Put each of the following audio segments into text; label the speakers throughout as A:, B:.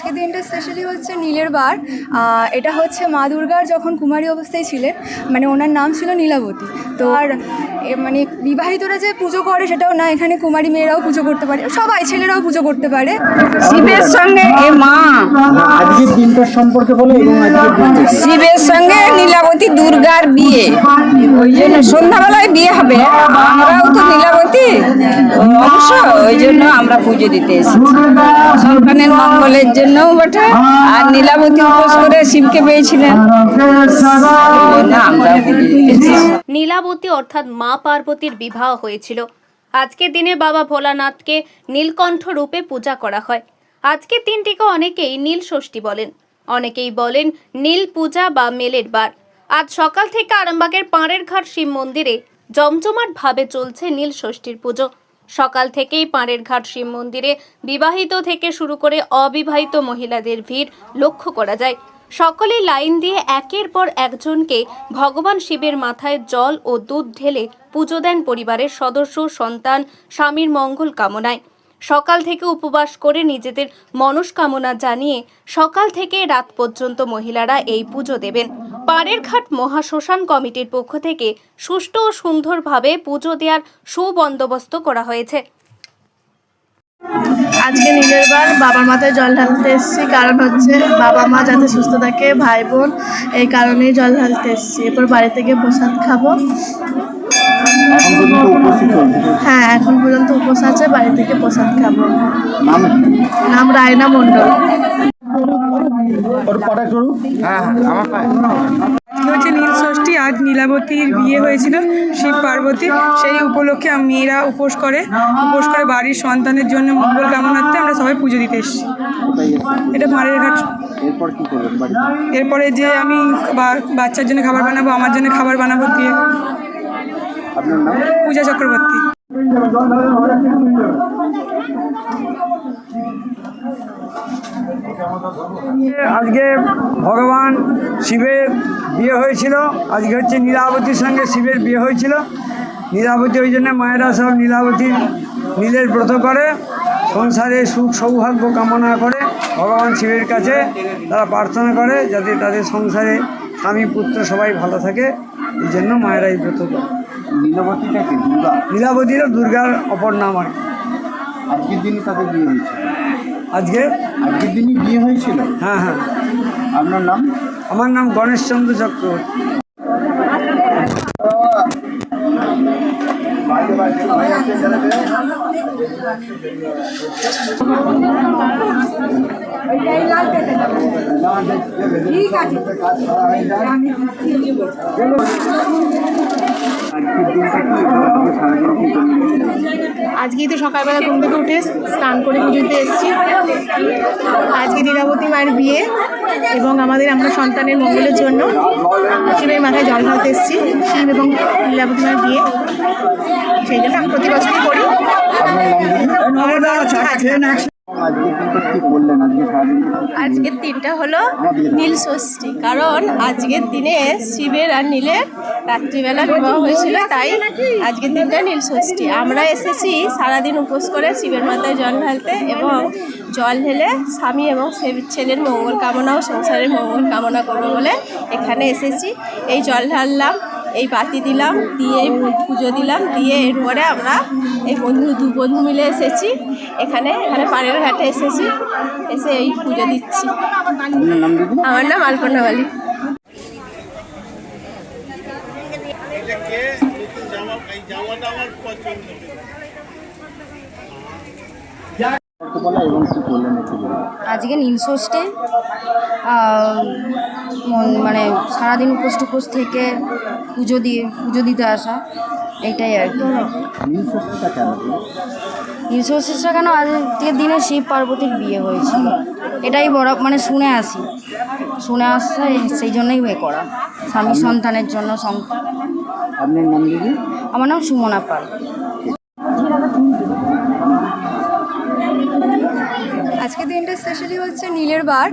A: আজকের দিনটা স্পেশালি হচ্ছে নীলের বার। এটা হচ্ছে মা দুর্গার যখন কুমারী অবস্থায় ছিলেন, মানে ওনার নাম ছিল নীলাবতী। তো আর মানে বিবাহিতরা যে পুজো করে সেটাও না, এখানে কুমারী মেয়েরাও পুজো করতে পারে, সবাই ছেলেরাও পুজো করতে পারে।
B: শিবের সঙ্গে এ মা
C: আজকের দিনটার সম্পর্কে বলো এবং আজকের দিনটা কি?
B: শিবের সঙ্গে নীলাবতী দুর্গার বিয়ে, ওই জন্য সন্ধ্যাবেলায় বিয়ে হবে। আমরাও তো নীলাবতী অংশ, ওই জন্য আমরা পুজো দিতে এসেছি সন্তানের মঙ্গলের জন্যও বটে। আর নীলাবতী উপোস করে শিবকে পেয়েছিলেন, ওই জন্য আমরা পুজো দিতে এসেছি।
D: নীলাবতী অর্থাৎ মা পার্বতীর বিবাহ হয়েছিল। আজকের দিনে বাবা ভোলানাথকে নীলকণ্ঠ রূপে পূজা করা হয়। আজকের দিনটিকে অনেকেই নীল ষষ্ঠী বলেন, অনেকেই বলেন নীল পূজা বা মেলের বার। আজ সকাল থেকে আরামবাগের পাড়ের ঘাট শিব মন্দিরে জমজমাটভাবে চলছে নীল ষষ্ঠীর পুজো। সকাল থেকেই পাড়ের ঘাট শিব মন্দিরে বিবাহিত থেকে শুরু করে অবিবাহিত মহিলাদের ভিড় লক্ষ্য করা যায়। সকলেই লাইন দিয়ে একের পর একজনকে ভগবান শিবের মাথায় জল ও দুধ ঢেলে পুজো দেন পরিবারের সদস্য, সন্তান, স্বামীর মঙ্গল কামনায়। সকাল থেকে উপবাস করে নিজেদের মনস্কামনা জানিয়ে সকাল থেকে রাত পর্যন্ত মহিলারা এই পুজো দেবেন। পাড়ের ঘাট মহাশ্মশান কমিটির পক্ষ থেকে সুষ্ঠু ও সুন্দরভাবে পুজো দেওয়ার সুবন্দোবস্ত করা হয়েছে।
E: আজকে নীলের বার, বাবার মাথায় জল ঢালতে এসেছি, কারণ হচ্ছে বাবা মা যাতে সুস্থ থাকে, ভাই বোন, এই কারণেই জল ঢালতে এসেছি। এরপর বাড়ি থেকে প্রসাদ খাবো।
C: এখন পর্যন্ত উপস্থিত চলছে।
E: হ্যাঁ, এখন পর্যন্ত উপোস আছে, বাড়ি থেকে প্রসাদ খাবো।
C: নাম কি?
E: নাম রায়না মণ্ডল।
C: ওর পাটা শুরু। হ্যাঁ আমার
F: আজকে হচ্ছে নীল ষষ্ঠী। আজ নীলাবতীর বিয়ে হয়েছিল শিব পার্বতী, সেই উপলক্ষে মেয়েরা উপোস করে বাড়ির সন্তানের জন্য মঙ্গল কামনার্থে আমরা সবাই পুজো দিতে এসেছি। এটা ভাঁড়ের ঘাট।
C: এরপর কি করবেন বাড়িতে?
F: এরপরে যে আমি বাচ্চার জন্য খাবার বানাবো, আমার জন্য খাবার বানাবো দিয়ে।
C: আপনার নাম?
F: পূজা চক্রবর্তী।
G: আজকে ভগবান শিবের বিয়ে হয়েছিল। আজকে হচ্ছে নীলাবতীর সঙ্গে শিবের বিয়ে হয়েছিল। নীলাবতী ওই জন্য মায়েরা সব নীলাবতীর নীলের ব্রত করে, সংসারে সুখ সৌভাগ্য কামনা করে ভগবান শিবের কাছে তারা প্রার্থনা করে যাতে তাদের সংসারে স্বামী পুত্র সবাই ভালো থাকে, এই জন্য মায়েরা এই ব্রত করে।
C: নীলাবতীটা কি? দুর্গা?
G: নীলাবতীরও দুর্গার অপর নাম আর কি।
C: আজকের দিনই তাদের বিয়ে হয়েছিল?
G: আজকের
C: দিনই বিয়ে হয়েছিল?
G: হ্যাঁ হ্যাঁ।
C: আপনার নাম?
G: আমার নাম গণেশচন্দ্র চক্রবর্তী।
E: আজকেই তো সকালবেলা ঘুম থেকে উঠে স্নান করে পুজো দিতে এসেছি। আজকে নীলাবতী মায়ের বিয়ে এবং আমরা সন্তানের মঙ্গলের জন্য শিবের মাথায় জল ঢালতে এসেছি। শিব এবং নীলাবতী মায়ের বিয়ে, সেই জন্য আমি প্রতি বছরই করি।
H: আজকের দিনটা হলো নীল ষষ্ঠী, কারণ আজকের দিনে শিবের আর নীলের রাত্রিবেলা বিবাহ হয়েছিল, তাই আজকের দিনটা নীল ষষ্ঠী। আমরা এসেছি সারাদিন উপোস করে শিবের মাথায় জল ঢালতে, এবং জল ঢেলে স্বামী এবং ছেলের মঙ্গল কামনা ও সংসারের মঙ্গল কামনা করবো বলে এখানে এসেছি। এই জল ঢাললাম, এই বাতি দিলাম, দিয়ে এই পুজো দিলাম, দিয়ে এরপরে আমরা এই দু বন্ধু মিলে এসেছি এখানে পাড়ের ঘাটে এসেছি, এসে এই পুজো দিচ্ছি। আমার নাম আলপনা বালি।
A: আজকে নীল ষষ্ঠী, মানে সারাদিন উপোস থেকে পুজো দিতে আসা, এইটাই আর কি। নীল ষষ্ঠীটা কেন? আজকের দিনে শিব পার্বতীর বিয়ে হয়েছিল, এটাই বড় মানে শুনে আসছে, সেই জন্যই করা, স্বামী সন্তানের জন্য।
C: আপনার নাম দিদি?
A: আমার নাম সুমনা পাল। আজকের দিনটা স্পেশালি হচ্ছে নীলের বার।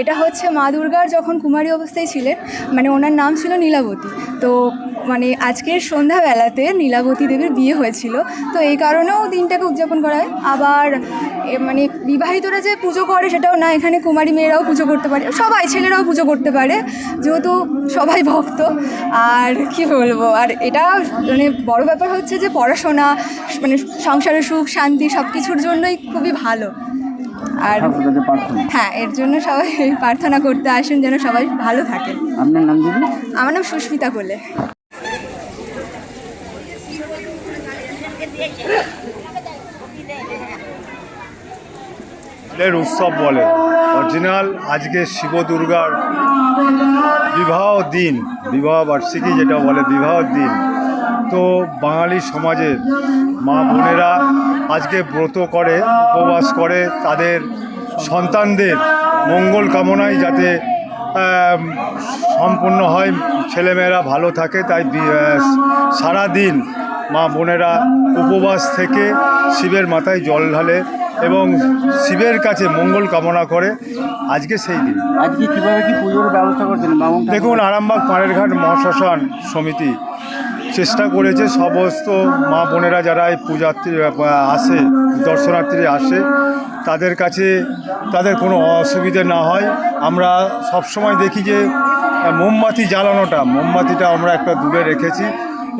A: এটা হচ্ছে মা দুর্গার যখন কুমারী অবস্থায় ছিলেন, মানে ওনার নাম ছিল নীলাবতী। তো মানে আজকের সন্ধ্যাবেলাতে নীলাবতী দেবীর বিয়ে হয়েছিল, তো এই কারণেও দিনটাকে উদযাপন করা হয়। আবার মানে বিবাহিতরা যে পুজো করে সেটাও না, এখানে কুমারী মেয়েরাও পুজো করতে পারে, সবাই ছেলেরাও পুজো করতে পারে, যেহেতু সবাই ভক্ত। আর কি বলবো, আর এটা মানে বড় ব্যাপার হচ্ছে যে পড়াশোনা, মানে সংসারের সুখ শান্তি সব কিছুর জন্যই খুবই ভালো। আর
C: ঠাকুরের প্রার্থনা।
A: হ্যাঁ, এর জন্য সবাই প্রার্থনা করতে আসেন যেন সবাই ভালো থাকে।
C: আপনার নাম দিদি?
A: আমার নাম সুস্মিতা কোলে।
I: এর উৎসব বলে অরিজিনাল আজকে শিব দুর্গার বিবাহ দিন, বিবাহ বার্ষিকী যেটা বলে বিবাহ দিন। তো বাঙালি সমাজের মা বোনেরা আজকে ব্রত করে, উপবাস করে, তাদের সন্তানদের মঙ্গল কামনায় যাতে সম্পূর্ণ হয়, ছেলেমেয়েরা ভালো থাকে, তাই সারা দিন মা বোনেরা উপবাস থেকে শিবের মাথায় জল ঢালে এবং শিবের কাছে মঙ্গল কামনা করে। আজকে সেই দিন।
C: আজকে কিভাবে কি পুজোর ব্যবস্থা করছেন?
I: দেখুন, আরামবাগ পাড়েরঘাট মহাশ্মশান সমিতি চেষ্টা করেছে সমস্ত মা বোনেরা যারা এই পূজার্থী আসে, দর্শনার্থী আসে, তাদের কাছে তাদের কোনো অসুবিধে না হয়। আমরা সবসময় দেখি যে মোমবাতি জ্বালানোটা, মোমবাতিটা আমরা একটা দূরে রেখেছি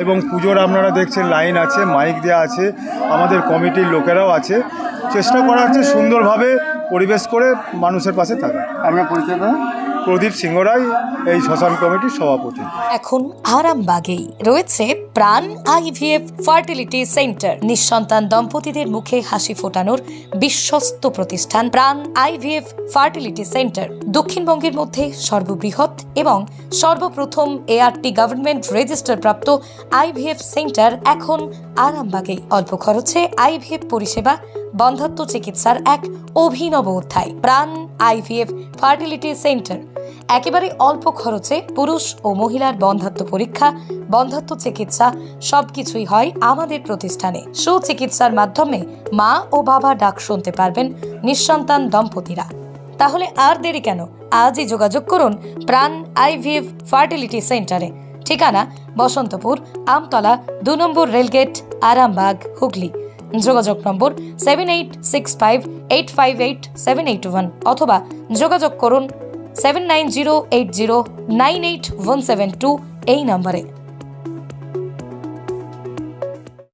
I: এবং পুজোর আপনারা দেখছেন লাইন আছে, মাইক দেওয়া আছে, আমাদের কমিটির লোকেরাও আছে। চেষ্টা করা হচ্ছে সুন্দরভাবে পরিবেশ করে মানুষের পাশে থাকা।
C: আপনার পরিচয় দাদা?
I: প্রদীপ সিংহ রায়, এই শ্মশান কমিটির সভাপতি।
J: এখন আরামবাগেই রয়েছে প্রাণ আইভিএফ ফার্টিলিটি সেন্টার। নিঃসন্তান দম্পতিদের মুখে হাসি ফোটানোর বিশ্বস্ত প্রতিষ্ঠান প্রাণ আইভিএফ ফার্টিলিটি সেন্টার দক্ষিণবঙ্গের মধ্যে সর্ববৃহৎ এবং সর্বপ্রথম এআরটি গভর্নমেন্ট রেজিস্টার প্রাপ্ত আইভিএফ সেন্টার এখন আরামবাগেই। অল্প খরচে আইভিএফ পরিষেবা, বন্ধাত্ম চিকিৎসার এক অভিনব অধ্যায়। প্রাণ আইভিএফ ফার্টিলিটি সেন্টার একেবারে অল্প খরচে পুরুষ ও মহিলার বন্ধাত্ম পরীক্ষা, বন্ধাত্ম চিকিৎসা সবকিছুই হয় আমাদের প্রতিষ্ঠানে। সুচিকিৎসার মাধ্যমে মা ও বাবা ডাক শুনতে পারবেন নিঃসন্তান দম্পতিরা। তাহলে আর দেরি কেন? আজই যোগাযোগ করুন প্রাণ আইভিএফ ফার্টিলিটি সেন্টারে। ঠিকানা বসন্তপুর, আমতলা, 2 নম্বর রেলগেট, আরামবাগ, হুগলি। যোগাযোগ নম্বর 7865858781 অথবা যোগাযোগ করুন 7908098172 এই নম্বরে।